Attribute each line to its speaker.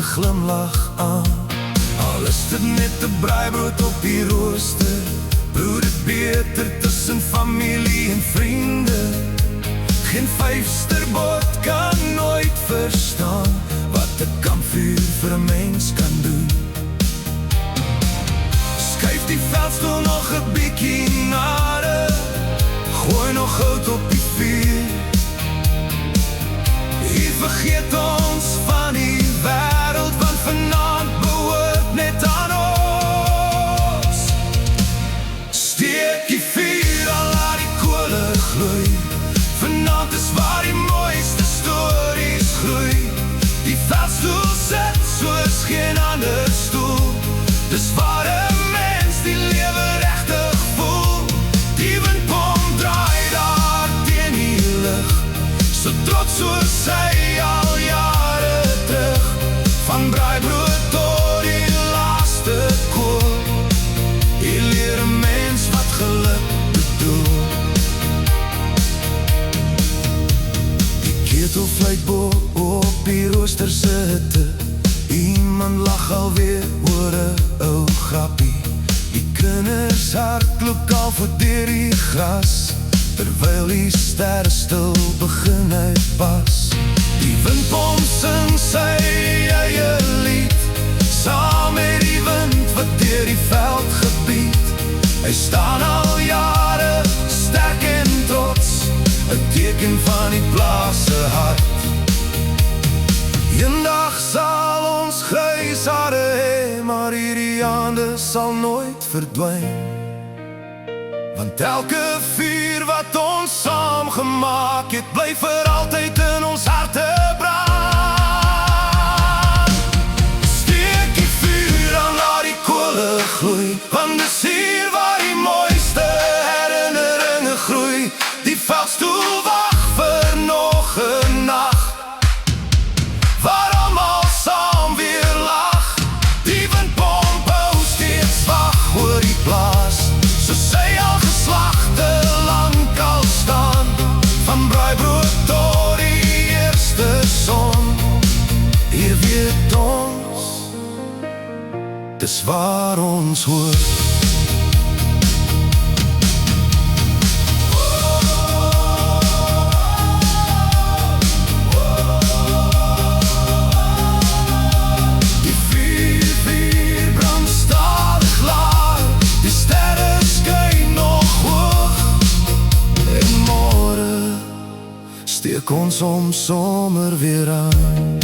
Speaker 1: se glimlach aan. Al is dit net 'n braaibrood op die rooster, broer dit beter tussen familie en vriende. Geen vyfsterbord kan nooit verstaan wat 'n kampvuur vir 'n mens kan doen. Skuif die veldstoel nog 'n bietjie nader, gooi nog hout op die vuur. Hier vergeet ons van die wêreld, want vanaand behoort net aan ons. Steek die vuur al laat die kole gloei, vanaand is waar die mooiste stories groei. Die veldstoel sit soos geen ander stoel, dis waar 'n mens die lewe regtig voel. Die windpomp draai daar teen die lug, so trots soos sy al jare terug. Van braaibrood tot die laaste kool, hier leer 'n mens wat geluk bedoel. Die ketel fluit bo op die rooster se hitte, iemand lag alweer oor 'n ou grappie. Die kinders hardloop al voor deur die gras, terwyl die sterre stil begin uitpas. Die windpomp sing sy eie lied, saam met die wind wat deur die veld gebied. Hy staan al jare sterk en trots, 'n teken van die plaas se hart. Eendag sal ons grys hare hê, maar hierdie hande sal nooit verdwyn. Want elke vuur wat ons saam gemaak het, bly vir altyd in ons harte brand. Steek die vuur aan, laat die kole gloei, want dis hier waar die mooiste herinneringe groei. Die veldstoel wag vir nog 'n nag, waar almal saam weer lag. Die windpomp hou steeds wag oor die plaas, so sy al geslagte lank al staan. Van braaibrood tot die eerste son, hier weet ons, dis waar ons hoort. Steek ons om somer weer aan.